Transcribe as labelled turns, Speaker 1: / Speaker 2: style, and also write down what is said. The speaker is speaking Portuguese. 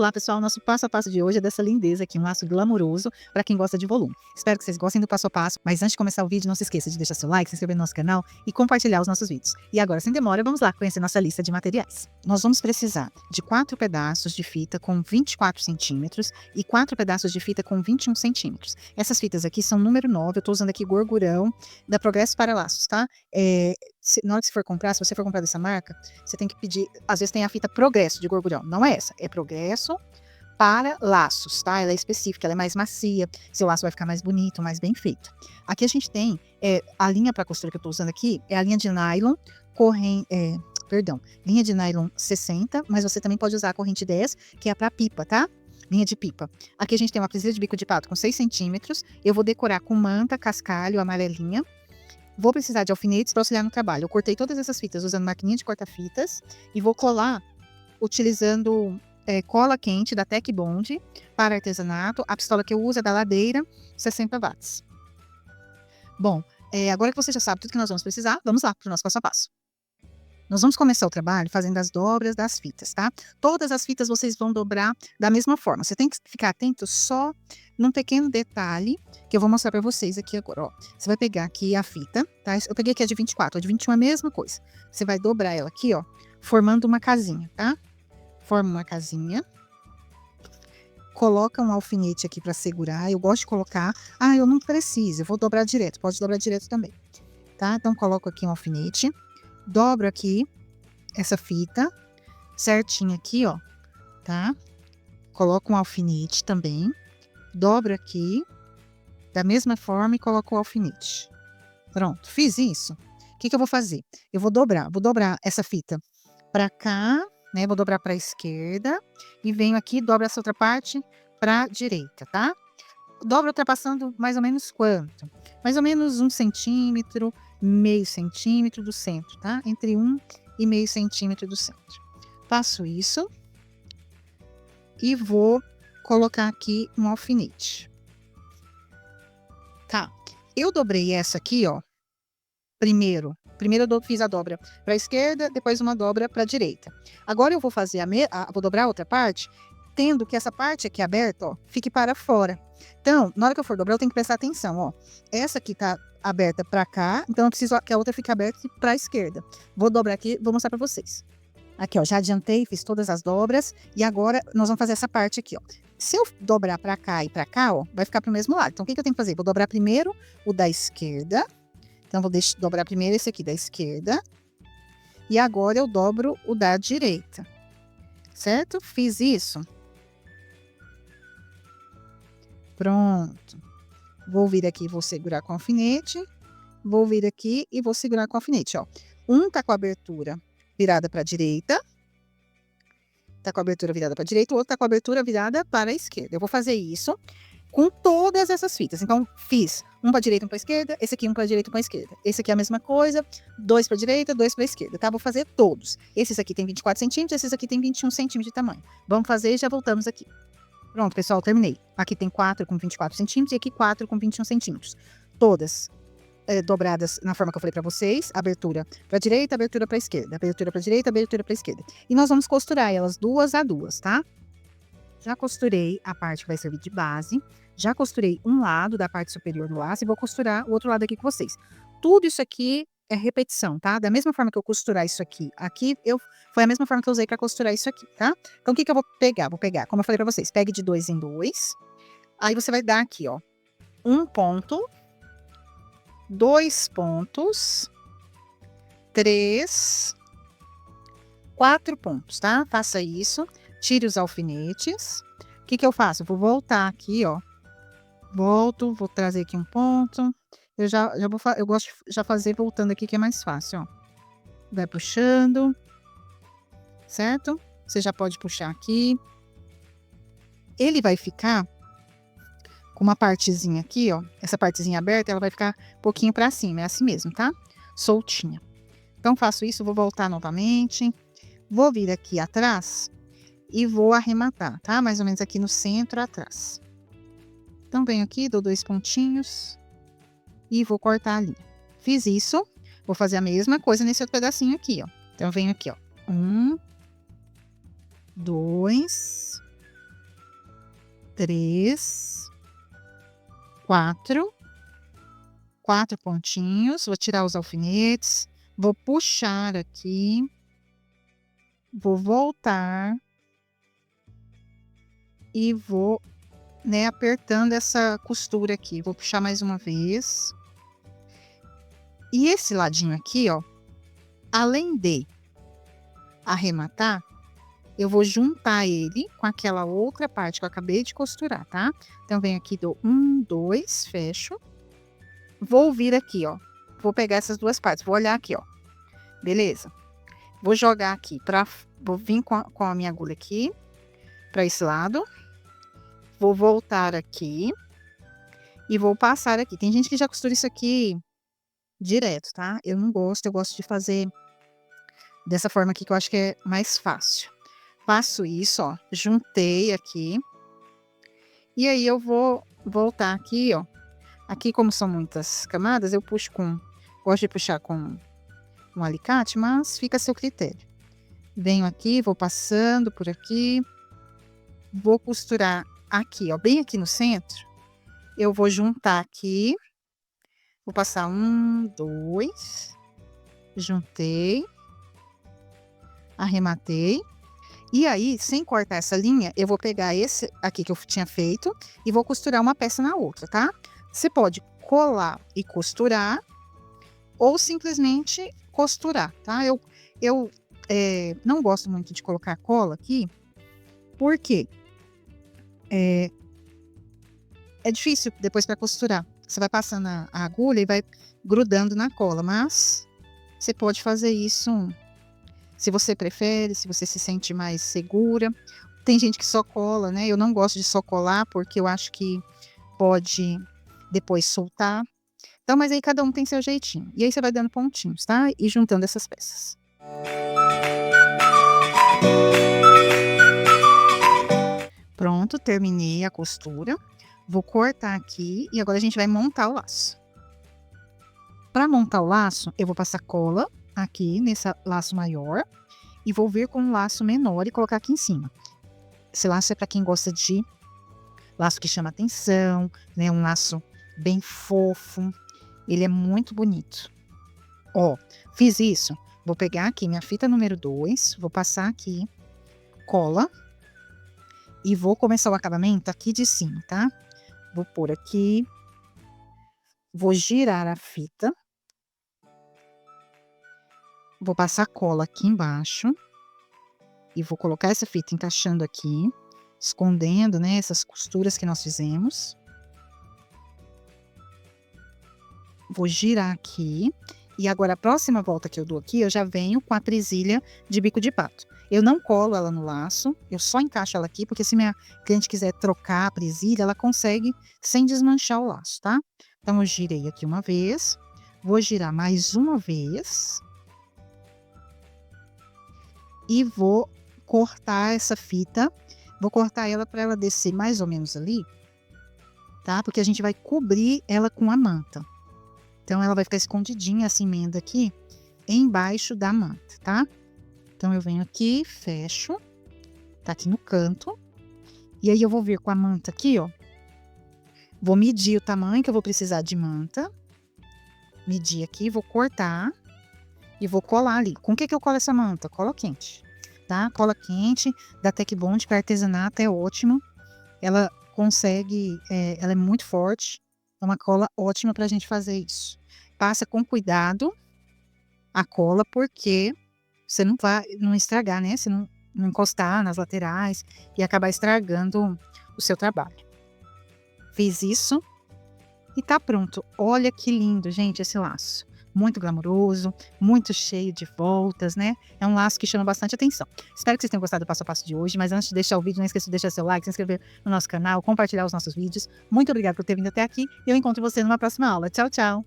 Speaker 1: Olá, pessoal! Nosso passo a passo de hoje é dessa lindeza aqui, um laço glamouroso para quem gosta de volume. Espero que vocês gostem do passo a passo, mas antes de começar o vídeo, não se esqueça de deixar seu like, se inscrever no nosso canal e compartilhar os nossos vídeos. E agora, sem demora, vamos lá conhecer nossa lista de materiais. Nós vamos precisar de 4 pedaços de fita com 24 centímetros e 4 pedaços de fita com 21 centímetros. Essas fitas aqui são número 9, eu estou usando aqui Gorgurão da Progresso para Laços, tá? Na hora que você for comprar, se você for comprar dessa marca, você tem que pedir, às vezes tem a fita Progresso de Gorgurão, não é essa, é Progresso para laços, tá? Ela é específica, ela é mais macia, seu laço vai ficar mais bonito, mais bem feito. Aqui a gente tem, a linha para costura que eu tô usando aqui, é a linha de nylon, linha de nylon 60, mas você também pode usar a corrente 10, que é para pipa, tá? Linha de pipa. Aqui a gente tem uma presilha de bico de pato com 6 centímetros, eu vou decorar com manta, cascalho, amarelinha. Vou precisar de alfinetes para auxiliar no trabalho. Eu cortei todas essas fitas usando maquininha de corta-fitas e vou colar utilizando cola quente da Tec Bond para artesanato. A pistola que eu uso é da Ladeira, 60 watts. Bom, agora que você já sabe tudo que nós vamos precisar, vamos lá para o nosso passo a passo. Nós vamos começar o trabalho fazendo as dobras das fitas, tá? Todas as fitas vocês vão dobrar da mesma forma. Você tem que ficar atento só num pequeno detalhe que eu vou mostrar para vocês aqui agora, ó. Você vai pegar aqui a fita, tá? Eu peguei aqui a de 24, a de 21 é a mesma coisa. Você vai dobrar ela aqui, ó, formando uma casinha, tá? Forma uma casinha. Coloca um alfinete aqui para segurar. Eu gosto de colocar... Ah, eu não preciso, eu vou dobrar direto. Pode dobrar direto também, tá? Então, coloco aqui um alfinete. Dobro aqui essa fita certinho aqui, ó, tá? Coloco um alfinete também. Dobro aqui da mesma forma e coloco o alfinete. Pronto, fiz isso. O que que eu vou fazer? Eu vou dobrar essa fita para cá, né? Vou dobrar para a esquerda e venho aqui, dobro essa outra parte para a direita, tá? Dobra ultrapassando mais ou menos quanto? Mais ou menos 1 centímetro, meio centímetro do centro, tá? Entre 1 e meio centímetro do centro. Faço isso e vou colocar aqui um alfinete. Tá, eu dobrei essa aqui, ó, primeiro eu fiz a dobra para a esquerda, depois uma dobra para a direita. Agora eu vou fazer vou dobrar a outra parte, tendo que essa parte aqui aberta, ó, fique para fora. Então, na hora que eu for dobrar, eu tenho que prestar atenção, ó. Essa aqui tá aberta para cá, então eu preciso que a outra fique aberta para a esquerda. Vou dobrar aqui, vou mostrar para vocês. Aqui, ó, já adiantei, fiz todas as dobras e agora nós vamos fazer essa parte aqui, ó. Se eu dobrar para cá e para cá, ó, vai ficar para o mesmo lado. Então, o que que eu tenho que fazer? Vou dobrar primeiro o da esquerda. Então, vou dobrar primeiro esse aqui da esquerda. E agora eu dobro o da direita. Certo? Fiz isso. Pronto. Vou vir aqui, vou segurar com o alfinete. Vou vir aqui e vou segurar com o alfinete, ó. Um tá com a abertura virada para a direita. Tá com a abertura virada para a direita, o outro tá com a abertura virada para a esquerda. Eu vou fazer isso com todas essas fitas. Então, fiz um para a direita, um para a esquerda, esse aqui um para a direita, um para a esquerda. Esse aqui é a mesma coisa, 2 para a direita, 2 para a esquerda, tá? Vou fazer todos. Esses aqui tem 24 centímetros, esses aqui tem 21 centímetros de tamanho. Vamos fazer e já voltamos aqui. Pronto, pessoal, terminei. Aqui tem 4 com 24 centímetros e aqui 4 com 21 centímetros. Todas dobradas na forma que eu falei para vocês, abertura para a direita, abertura para a esquerda, abertura para a direita, abertura para a esquerda. E nós vamos costurar elas 2 a 2, tá? Já costurei a parte que vai servir de base, já costurei um lado da parte superior do laço e vou costurar o outro lado aqui com vocês. Tudo isso aqui é repetição, tá? Da mesma forma que eu costurar isso aqui, foi a mesma forma que eu usei para costurar isso aqui, tá? Então, o que que eu vou pegar? Vou pegar, como eu falei para vocês, pegue de 2 em 2. Aí, você vai dar aqui, ó, 1 ponto, 2 pontos, 3, 4 pontos, tá? Faça isso, tire os alfinetes. O que que eu faço? Eu vou voltar aqui, ó. Volto, vou trazer aqui um ponto. Eu gosto de já fazer voltando aqui, que é mais fácil, ó. Vai puxando, certo? Você já pode puxar aqui. Ele vai ficar com uma partezinha aqui, ó, essa partezinha aberta, ela vai ficar um pouquinho para cima, é assim mesmo, tá? Soltinha. Então, faço isso, vou voltar novamente, vou vir aqui atrás e vou arrematar, tá? Mais ou menos aqui no centro atrás. Então, venho aqui, dou 2 pontinhos e vou cortar a linha. Fiz isso, vou fazer a mesma coisa nesse outro pedacinho aqui, ó. Então, eu venho aqui, ó, 1, 2, 3, 4. 4 pontinhos. Vou tirar os alfinetes. Vou puxar aqui. Vou voltar. E vou, né, apertando essa costura aqui. Vou puxar mais uma vez. E esse ladinho aqui, ó, além de arrematar, eu vou juntar ele com aquela outra parte que eu acabei de costurar, tá? Então, venho aqui, dou 1, 2, fecho. Vou vir aqui, ó. Vou pegar essas duas partes, vou olhar aqui, ó. Beleza? Vou jogar aqui vou vir com a minha agulha aqui, para esse lado. Vou voltar aqui. E vou passar aqui. Tem gente que já costura isso aqui direto, tá? Eu não gosto, eu gosto de fazer dessa forma aqui, que eu acho que é mais fácil. Faço isso, ó, juntei aqui. E aí eu vou voltar aqui, ó. Aqui, como são muitas camadas, eu puxo gosto de puxar com um alicate, mas fica a seu critério. Venho aqui, vou passando por aqui. Vou costurar aqui, ó, bem aqui no centro. Eu vou juntar aqui. Vou passar 1, 2. Juntei. Arrematei. E aí, sem cortar essa linha, eu vou pegar esse aqui que eu tinha feito e vou costurar uma peça na outra, tá? Você pode colar e costurar ou simplesmente costurar, tá? Eu não gosto muito de colocar cola aqui, porque é difícil depois para costurar. Você vai passando a agulha e vai grudando na cola, mas você pode fazer isso se você prefere, se você se sente mais segura. Tem gente que só cola, né? Eu não gosto de só colar, porque eu acho que pode depois soltar. Então, mas aí cada um tem seu jeitinho. E aí você vai dando pontinhos, tá? E juntando essas peças. Pronto, terminei a costura. Vou cortar aqui e agora a gente vai montar o laço. Para montar o laço, eu vou passar cola aqui nesse laço maior e vou vir com um laço menor e colocar aqui em cima. Esse laço é para quem gosta de laço que chama atenção, né? Um laço bem fofo. Ele é muito bonito. Ó, fiz isso. Vou pegar aqui minha fita número 2, vou passar aqui cola e vou começar o acabamento aqui de cima, tá? Vou pôr aqui, vou girar a fita, vou passar cola aqui embaixo e vou colocar essa fita encaixando aqui, escondendo, né, essas costuras que nós fizemos. Vou girar aqui. E agora, a próxima volta que eu dou aqui, eu já venho com a presilha de bico de pato. Eu não colo ela no laço, eu só encaixo ela aqui, porque se minha cliente quiser trocar a presilha, ela consegue sem desmanchar o laço, tá? Então, eu girei aqui uma vez, vou girar mais uma vez. E vou cortar essa fita, vou cortar ela para ela descer mais ou menos ali, tá? Porque a gente vai cobrir ela com a manta. Então, ela vai ficar escondidinha, essa emenda aqui, embaixo da manta, tá? Então, eu venho aqui, fecho, tá aqui no canto. E aí, eu vou vir com a manta aqui, ó. Vou medir o tamanho que eu vou precisar de manta. Medir aqui, vou cortar e vou colar ali. Com o que eu colo essa manta? Cola quente, tá? Cola quente, da Tec Bond, que artesanato é ótimo. Ela consegue, ela é muito forte. É uma cola ótima pra gente fazer isso. Passa com cuidado a cola, porque você não vai estragar, né? Você não encostar nas laterais e acabar estragando o seu trabalho. Fiz isso e tá pronto. Olha que lindo, gente, esse laço. Muito glamouroso, muito cheio de voltas, né? É um laço que chama bastante atenção. Espero que vocês tenham gostado do passo a passo de hoje, mas antes de deixar o vídeo, não esqueça de deixar seu like, se inscrever no nosso canal, compartilhar os nossos vídeos. Muito obrigada por ter vindo até aqui e eu encontro você numa próxima aula. Tchau, tchau!